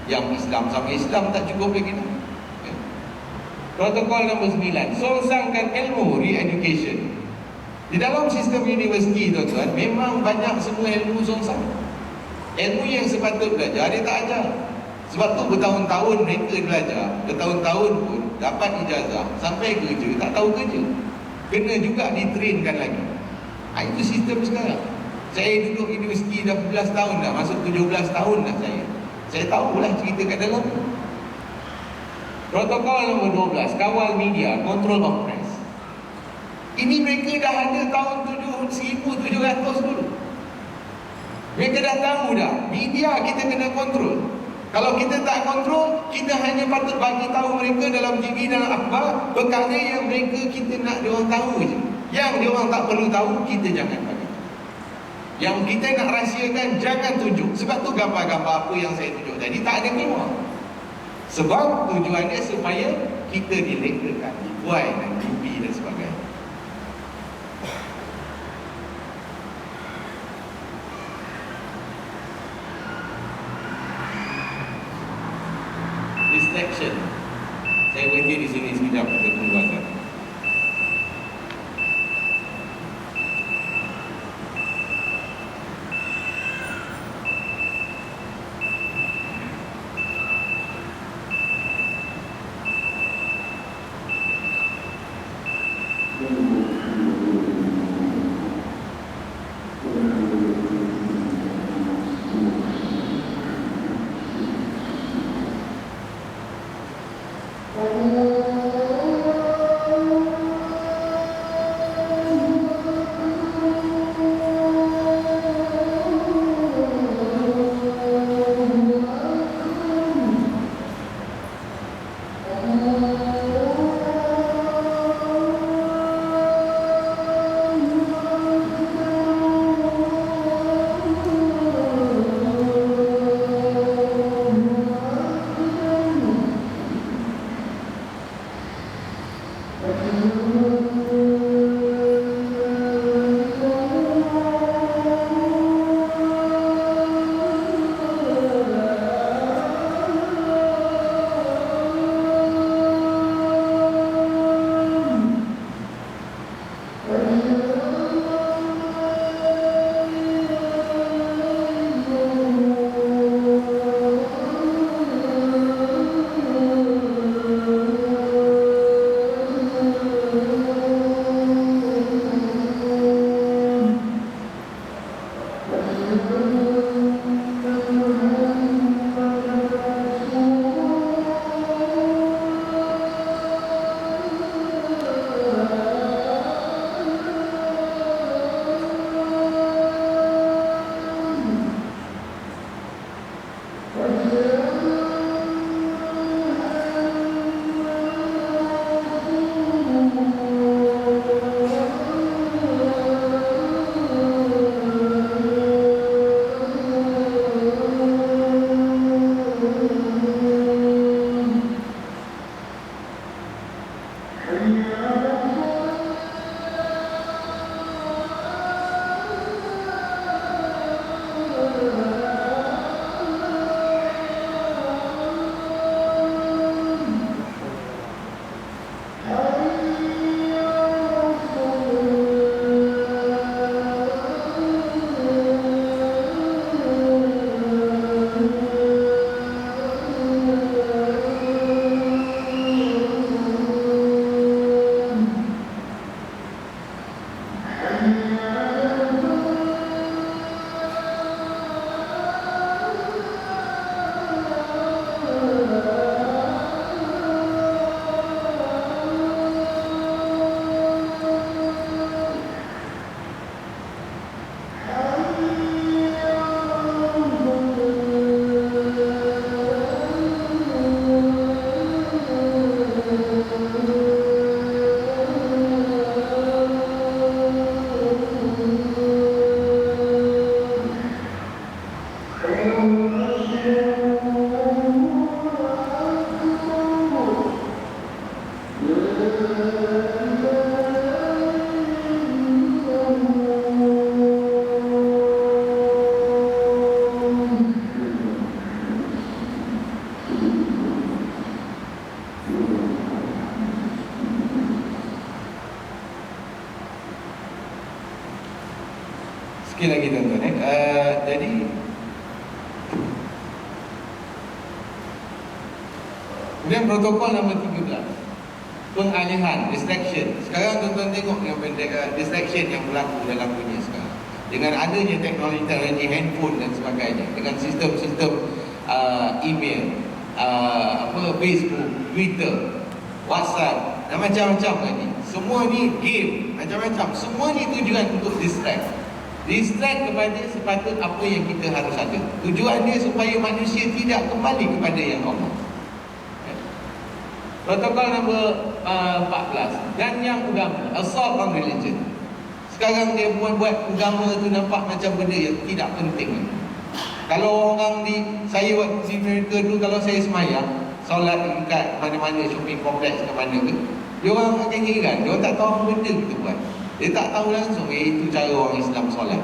Yang Islam sama Islam tak cukup lagi dah. Protokol nombor 9, songsangkan ilmu, re-education. Di dalam sistem universiti, tuan-tuan, memang banyak semua ilmu songsang. Ilmu yang sepatut belajar, dia tak ajar. Sebab tu bertahun-tahun mereka belajar, bertahun-tahun pun dapat ijazah, sampai kerja tak tahu kerja. Kena juga ditrainkan lagi. Itu sistem sekarang. Saya duduk universiti dah 12 tahun dah, masuk 17 tahun dah saya. Saya tahulah cerita kat dalam. Protokol nombor 12, kawal media, control of press. Ini mereka dah ada tahun 1700 dulu. Mereka dah tahu dah, media kita kena kontrol. Kalau kita tak kontrol, kita hanya patut bagi tahu mereka dalam TV, dalam akhbar, perkara yang mereka kita nak diorang tahu je. Yang diorang tak perlu tahu, kita jangan bagi. Yang kita nak rahsiakan, jangan tunjuk. Sebab tu gambar-gambar apa yang saya tunjuk tadi tak ada keluar. Sebab tujuannya supaya kita dilekakan, dibuai dan mimpi dan sebagainya. Distraction. Saya berhenti di sini sekejap untuk tunggu azan. Sikit lagi tuan-tuan. Jadi kemudian protokol nombor 13, pengalihan, distraction. Sekarang tuan-tuan tengok yang distraction yang berlaku dalam dunia sekarang. Dengan adanya teknologi handphone dan sebagainya, dengan sistem-sistem email, Facebook, Twitter, WhatsApp dan macam-macam lagi. Semua ni game, macam-macam. Semua ni tujuan untuk distract kepada sepatut apa yang kita harus ada. Tujuan dia supaya manusia tidak kembali kepada yang Allah. Protokol nombor 14, ganyang agama, assault on religion. Sekarang dia buat agama tu nampak macam benda yang tidak penting. Kalau orang saya waktu di Amerika tu, kalau saya semayang solat dekat mana-mana shopping complex ke mana ke, dia orang akan heran, dia orang tak tahu apa benda kita buat. Dia tak tahu langsung itu cara orang Islam solat.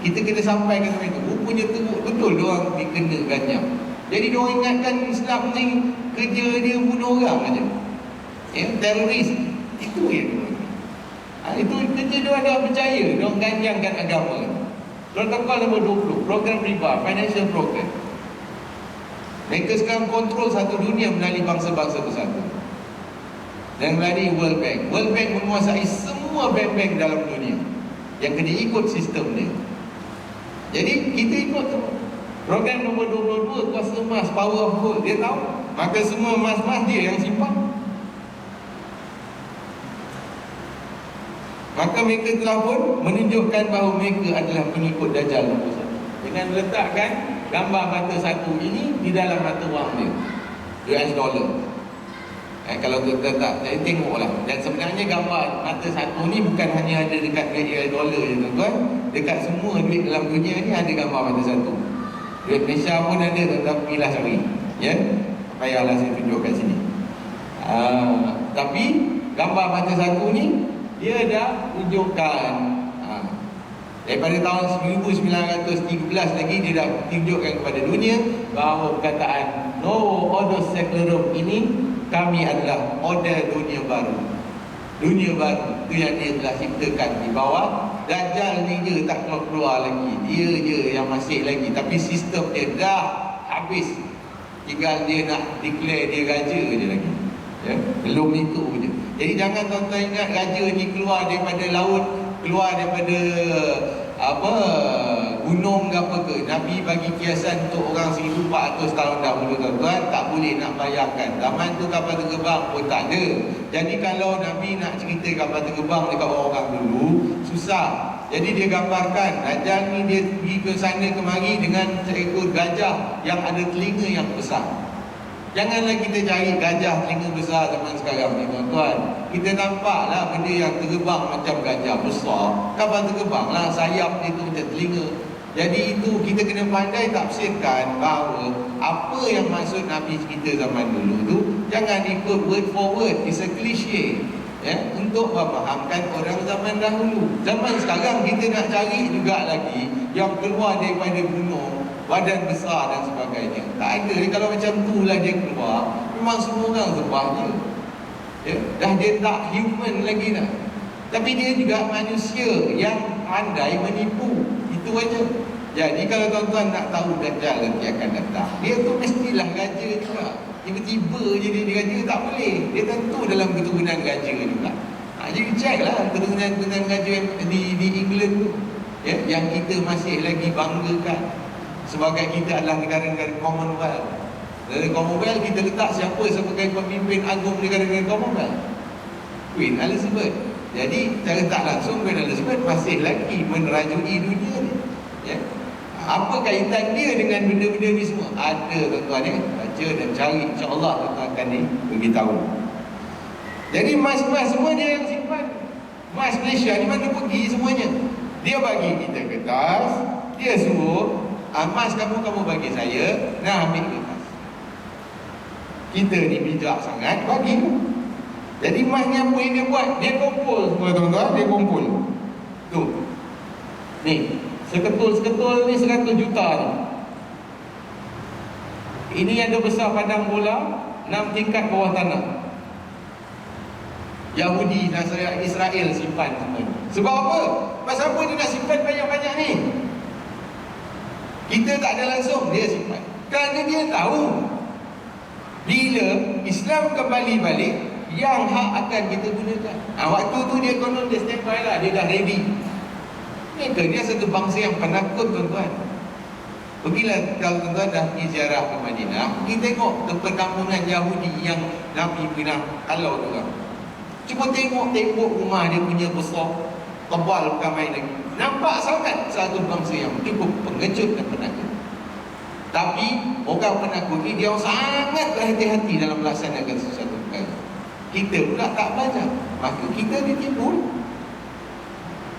Kita kena sampaikan mereka, rupanya teruk betul dia orang dikena ganyang. Jadi dia orang ingatkan Islam ni kerja dia bunuh orang aja. Teroris itu yang dia. Itu kerja dia orang percaya, dia orang ganjangkan agama. Protokol nombor 20, program riba, financial program. Mereka sekarang kontrol satu dunia melalui bangsa-bangsa bersatu. Dan melalui World Bank. World Bank menguasai semua bank-bank dalam dunia yang kena ikut sistem dia. Jadi kita ikut tu. Program nombor 22, kuasa emas, power of gold. Dia tahu, maka semua emas-emas dia yang simpan. Maka mereka telah pun menunjukkan bahawa mereka adalah pengikut Dajjal nombor 1 dengan meletakkan gambar mata satu ini di dalam mata wang dia, US dollar. Kalau kita tak, saya tengoklah. Dan sebenarnya gambar mata satu ni bukan hanya ada dekat duit US dollar je tuan-tuan. Dekat semua duit dalam dunia ni ada gambar mata satu. Duit Malaysia pun ada, tuan-tuan pergilah cari. Ya, payahlah saya tunjuk kat sini. Tapi gambar mata satu ni dia dah tunjukkan daripada tahun 1913 lagi dia dah tunjukkan kepada dunia bahawa perkataan Novo Ordo Secularum ini, kami adalah order dunia baru. Dunia baru itu yang dia telah ciptakan di bawah. Dajjal ni je tak keluar lagi, dia je yang masih lagi. Tapi sistem dia dah habis, tinggal dia nak declare dia raja je lagi. Ya, belum itu je. Jadi jangan tuan-tuan ingat raja ni keluar daripada laut, keluar daripada gunung ke apa ke. Nabi bagi kiasan untuk orang 1400 tahun dahulu tuan-tuan, tak boleh nak bayangkan. Zaman tu kapal terbang pun tak ada. Jadi kalau Nabi nak cerita kapal terbang dekat orang dulu, susah. Jadi dia gambarkan Dajjal ni dia pergi ke sana kemari dengan seekor gajah yang ada telinga yang besar. Janganlah kita cari gajah telinga besar zaman sekarang ni tuan-tuan. Kita nampaklah benda yang terbang macam gajah besar, kapal terbang lah, sayap dia tu macam telinga. Jadi itu kita kena pandai tafsirkan bahawa apa yang maksud Nabi kita zaman dulu tu jangan ikut word for word. It's a cliche, ya, untuk memahamkan orang zaman dahulu. Zaman sekarang kita nak cari juga lagi yang keluar daripada gunung, badan besar dan sebagainya. Tak ada. Kalau macam tu lah dia keluar, memang semua orang sembah dia. Ya, dah dia tak human lagi dah. Tapi dia juga manusia yang pandai menipu. Itu aja. Jadi kalau tuan-tuan nak tahu Dajjal nanti akan datang, dia tu mestilah raja juga. Tiba-tiba je dia raja, tak boleh. Dia tentu dalam keturunan raja juga. Jadi check lah keturunan raja di England tu, ya, yang kita masih lagi banggakan sebagai kita adalah negara-negara Commonwealth. Dari Commonwealth kita letak siapa sebagai pemimpin agung negara-negara Commonwealth? Queen Elizabeth. Jadi secara tak langsung Queen Elizabeth masih lagi menerajui dunia ni. Ya. Apa kaitan dia dengan benda-benda ni semua? Ada tuan-tuan, ya. Baca dan cari, insya-Allah tuan-tuan akan beritahu. Jadi mas-mas semua dia yang simpan. Mas Malaysia ni mana pergi semuanya? Dia bagi kita kertas, dia suruh, mas kamu bagi saya, nah ambil kertas. Kita ni bijak sangat, bagi. Jadi masnya apa yang dia buat? Dia kumpul semua tuan-tuan, dia kumpul. Tu. Ni, seketul-seketul ni 100 juta ni. Ini yang ada besar padang bola, 6 tingkat bawah tanah. Yahudi dan Israel simpan semua. Sebab apa? Pasal apa dia nak simpan banyak-banyak ni? Kita tak ada langsung, dia simpan. Kerana dia tahu bila Islam kembali balik, yang hak akan kita gunakan. Waktu tu dia konon dia standby lah, dia dah ready. Dia satu bangsa yang penakut, tuan-tuan. Pergilah kalau tuan-tuan dah pergi ziarah ke Madinah, pergi tengok ke perkampungan Yahudi yang Nabi pernah kalau tu kan. Cuba tengok tembok rumah dia punya besar, tebal bukan main lagi. Nampak sangat satu bangsa yang cukup pengecut dan penakut. Tapi orang penakut ni dia sangat berhati-hati dalam melaksanakan sesuatu perkara. Kita pula tak belajar, maka kita ditipu.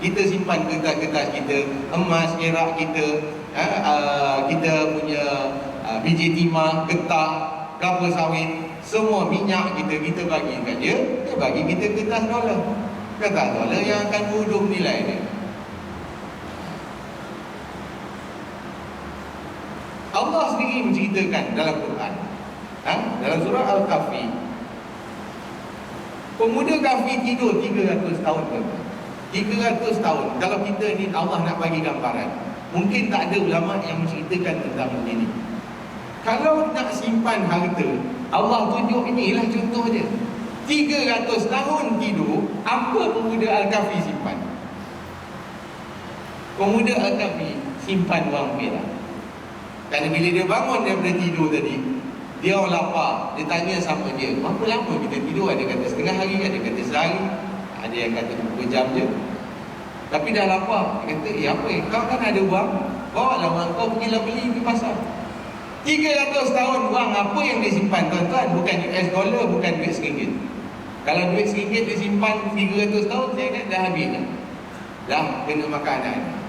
Kita simpan kertas-kertas kita, emas, perak kita, kita punya biji timah, getah, kelapa sawit, semua minyak kita bagi kat dia. Dia bagi kita kertas dolar. Kertas dolar yang akan muduk nilai dia. Allah sendiri menceritakan dalam Quran, dalam surah Al-Kahfi, pemuda Kahfi tidur 300 tahun. 300 tahun. Kalau kita ni Allah nak bagi gambaran, mungkin tak ada ulama yang menceritakan tentang ini. Kalau nak simpan harta, Allah tunjuk inilah contoh dia. 300 tahun tidur, apa pemuda Al-Kahfi simpan? Pemuda Al-Kahfi simpan wang perak. Kerana bila dia bangun daripada tidur tadi, dia orang lapar. Dia tanya sama dia, berapa lama kita tidur? Ada kata setengah hari, ada kata sehari, ada yang kata 2 jam je. Tapi dah lapar. Dia kata, apa kau kan ada wang, bawalah wang kau pergilah beli di pasar. 300 tahun wang apa yang dia simpan, tuan-tuan? Bukan US dollar, bukan duit RM1. Kalau duit RM1 dia simpan 300 tahun, saya ingat dah habis dah. Dah kena makanan.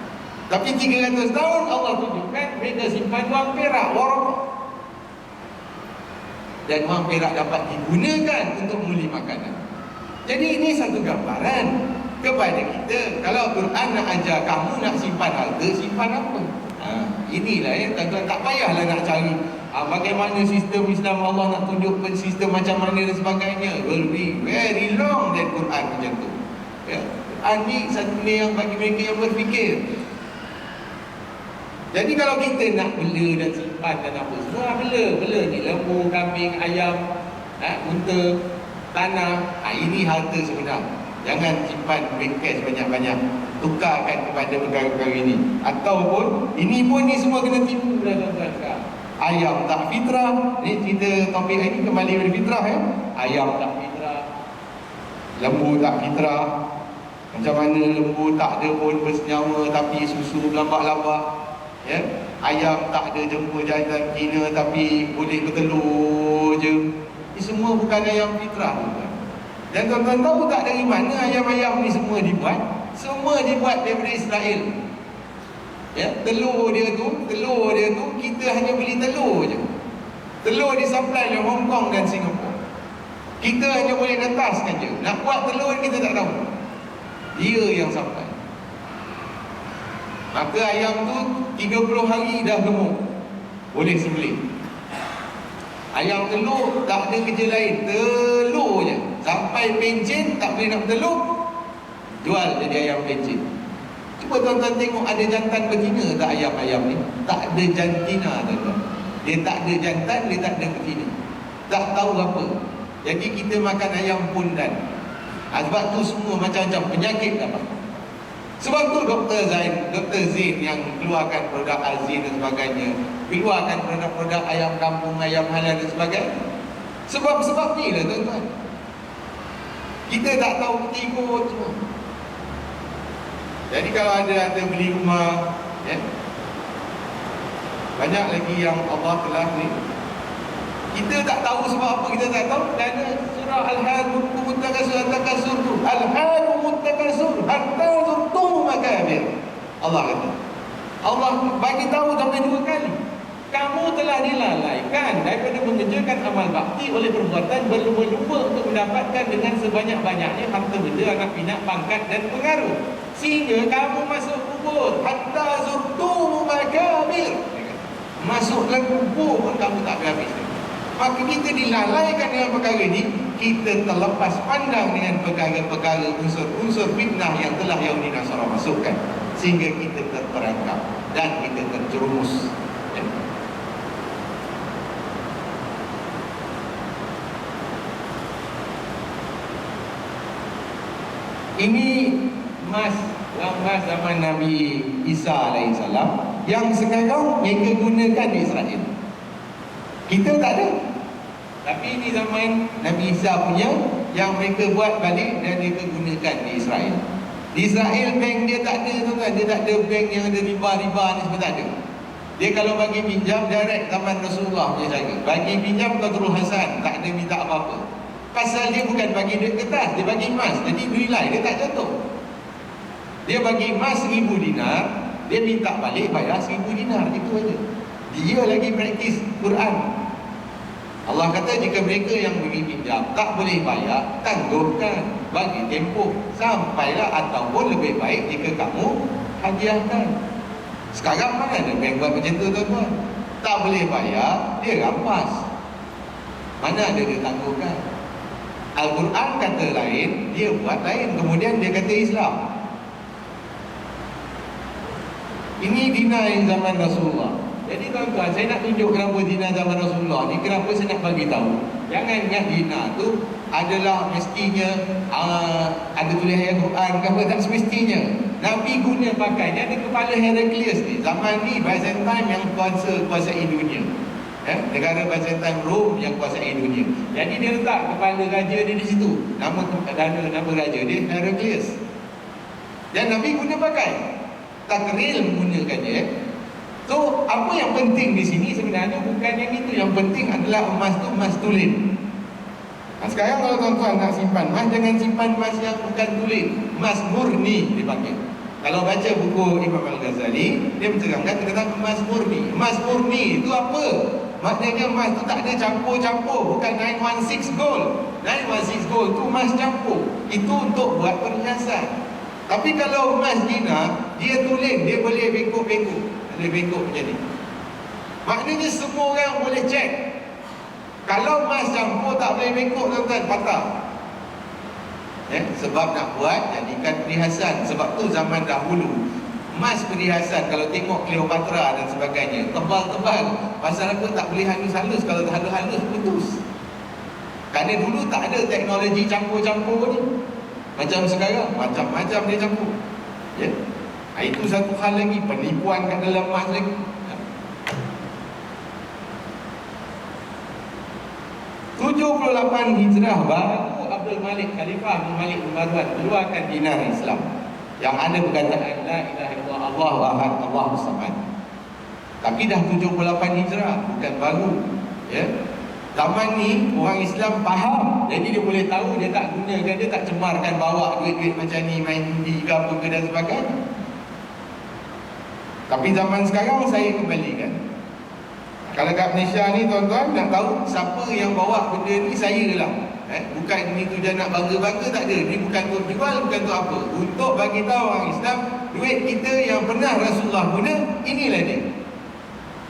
Tapi 300 tahun Allah tunjukkan mereka simpan wang perak, warok. Dan wang perak dapat digunakan untuk membeli makanan. Jadi ini satu gambaran kepada kita. Kalau Quran nak ajar kamu nak simpan harta, simpan apa? Inilah tuan-tuan, tak payahlah nak cari bagaimana sistem Islam Allah nak tunjukkan sistem macam mana dan sebagainya. Will be very long that Quran macam tu. Quran ni satu ni yang bagi mereka yang berfikir. Jadi kalau kita nak bela dan simpan dan apa semua, bela ni lembu, kambing, ayam, unta, tanah, ini harta sebenar. Jangan simpan duit cash banyak-banyak, tukarkan kepada perkara-perkara ini. Ataupun ini pun ni semua kena tipu dah, tuan-tuan. Ayam tak fitrah. Ni cerita topik ini kembali pada fitrah. Ayam tak fitrah, lembu tak fitrah. Macam mana lembu tak ada pun bersenyawa tapi susu lambak-lambak. Ayam tak ada jemput jantan kina tapi boleh bertelur je. Ini semua bukan ayam fitrah, tuan-tuan. Dan tuan-tuan tahu tak dari mana ayam-ayam ni semua dibuat? Semua dibuat daripada Israel. Telur dia tu kita hanya beli telur je. Telur disupply oleh Hong Kong dan Singapura. Kita hanya boleh netaskan je. Nak buat telur kita tak tahu. Dia yang supply. Maka ayam tu 30 hari dah gemuk, boleh sembelih. Ayam telur tak ada kerja lain, telur je. Sampai pencen tak boleh nak bertelur, jual jadi ayam pencen. Cuba tuan-tuan tengok ada jantan betina tak ayam-ayam ni? Tak ada jantina, tuan-tuan. Dia tak ada jantan, dia tak ada betina. Tak tahu apa. Jadi kita makan ayam pundan. Sebab tu semua macam-macam penyakit dapat. Sebab tu Dr. Zain yang keluarkan produk Alzin dan sebagainya, keluarkan produk-produk ayam kampung, ayam halal dan sebagainya. Sebab ni lah, tuan-tuan. Kita tak tahu ikut semua. Jadi kalau ada beli rumah, banyak lagi yang Allah telah ni. Kita tak tahu sebab apa kita tak tahu. Kerana surah Al-Hakumut Takasur tu, Al-Hakumut Takasur hatta zurtum makabir. Allah kata, Allah bagi tahu sampai 2 kali. Kamu telah dilalaikan daripada mengerjakan amal bakti oleh perbuatan berlumba-lumba untuk mendapatkan dengan sebanyak-banyaknya harta benda, anak pinak, pangkat dan pengaruh, sehingga kamu masuk kubur. Hatta zurtum makabir. Masuk dalam kubur pun kamu tak habis. Maka kita dilalaikan dengan perkara ini. kita terlepas pandang dengan perkara-perkara unsur-unsur fitnah yang telah Yahudi Nasara masukkan, sehingga kita terperangkap dan kita terjerumus. Ini lambang zaman Nabi Isa AS yang sekarang mereka gunakan di Israel. Kita tak ada. Tapi ini zaman Nabi Isa punya yang mereka buat balik dan mereka gunakan di Israel. Di Israel bank dia tak ada, tuan-tuan. Dia tak ada bank yang ada riba-riba ni, semua tak ada. Dia kalau bagi pinjam direct zaman Rasulullah punya cara. Bagi pinjam kau terus Hasan, tak ada minta apa-apa. Pasal dia bukan bagi duit kertas, dia bagi emas. Jadi nilai dia tak jatuh. Dia bagi emas 1,000 dinar, dia minta balik bayar 1,000 dinar. Itu aja. Dia lagi praktis Quran. Allah kata jika mereka yang beri pinjam tak boleh bayar, tangguhkan, bagi tempoh sampailah, ataupun lebih baik jika kamu hadiahkan. Sekarang mana ada bank buat macam tu, tuan-tuan? Tak boleh bayar, dia rampas. Mana ada dia tangguhkan? Al-Quran kata lain, dia buat lain, kemudian dia kata Islam. Ini dinar zaman Rasulullah. Jadi tuan-tuan, saya nak tunjuk kenapa dinar zaman Rasulullah ni, kenapa saya nak bagi tahu. Jangan ingat dinar tu adalah mestinya ada tulis ayat Quran ke apa, tak semestinya. Nabi guna pakai, dia ada kepala Heraklius ni. Zaman ni Byzantine yang kuasai dunia. Negara Byzantine Rom yang kuasai dunia. Jadi dia letak kepala raja dia di situ. Nama raja dia Heraklius. Dan Nabi guna pakai. Takril menggunakan dia. So, apa yang penting di sini sebenarnya bukan yang itu. Yang penting adalah emas tu emas tulen. Sekarang kalau tuan-tuan nak simpan emas, jangan simpan emas yang bukan tulen. Emas murni dipanggil. Kalau baca buku Imam Al-Ghazali, dia mencerangkan tentang emas murni. Emas murni itu apa? Maknanya emas tu tak ada campur-campur. Bukan 916 gold. 916 gold tu emas campur. Itu untuk buat perhiasan. Tapi kalau emas dinar, dia tulen, dia boleh bengkok-bengkok. Dia bengkok macam ni. Maknanya semua orang boleh cek. Kalau emas campur tak boleh bengkok, tuan-tuan, patah. Sebab nak buat, jadikan perhiasan. Sebab tu zaman dahulu emas perhiasan, kalau tengok Cleopatra dan sebagainya, tebal-tebal. Pasal apa? Tak boleh halus-halus. Kalau halus-halus, putus. Kerana dulu tak ada teknologi campur-campur ni. Macam sekarang, macam-macam dia campur. Itu satu hal lagi, penipuan kat dalam emas lagi. 78 Hijrah baru Abdul Malik Khalifah Abdul Malik bin Marwan keluarkan dinar Islam yang ada perkataan la ilaha illallah Allahu ahad Allahus samad. Tapi dah 78 Hijrah, bukan baru. Zaman ni orang Islam faham, jadi dia boleh tahu, dia tak gunakan, dia tak cemarkan bawa duit-duit macam ni, main judi ke apa ke dan sebagainya. Tapi zaman sekarang saya kembalikan. Kalau kat Malaysia ni tuan-tuan nak tahu siapa yang bawa benda ni, saya lah. Bukan ni tujuan nak bangga-bangga, tak ada. Ni bukan untuk jual, bukan untuk apa. Untuk bagi tahu orang Islam, duit kita yang pernah Rasulullah guna, inilah dia.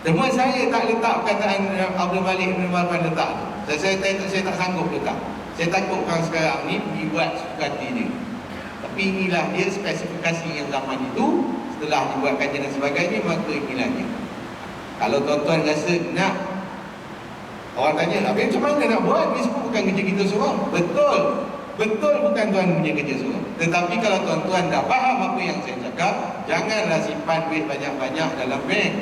Cuma saya tak letak perkataan Abdul Malik bin Marwan letak tu. Saya tak sanggup letak. Saya takut orang sekarang ni dibuat suka hati dia. Tapi inilah dia spesifikasi yang zaman itu. Setelah dibuatkan dan sebagainya, maka inilah dia. Kalau tuan-tuan rasa nak, orang tanya, habis macam mana nak buat? Ini semua bukan kerja kita seorang. Betul. Betul bukan tuan punya kerja seorang. Tetapi kalau tuan-tuan dah faham apa yang saya cakap, janganlah simpan duit banyak-banyak dalam bank.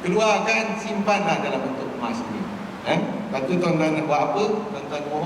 Keluarkan, simpanlah dalam bentuk emas ni. Lepas tu tuan-tuan nak buat apa? Tuan-tuan mohon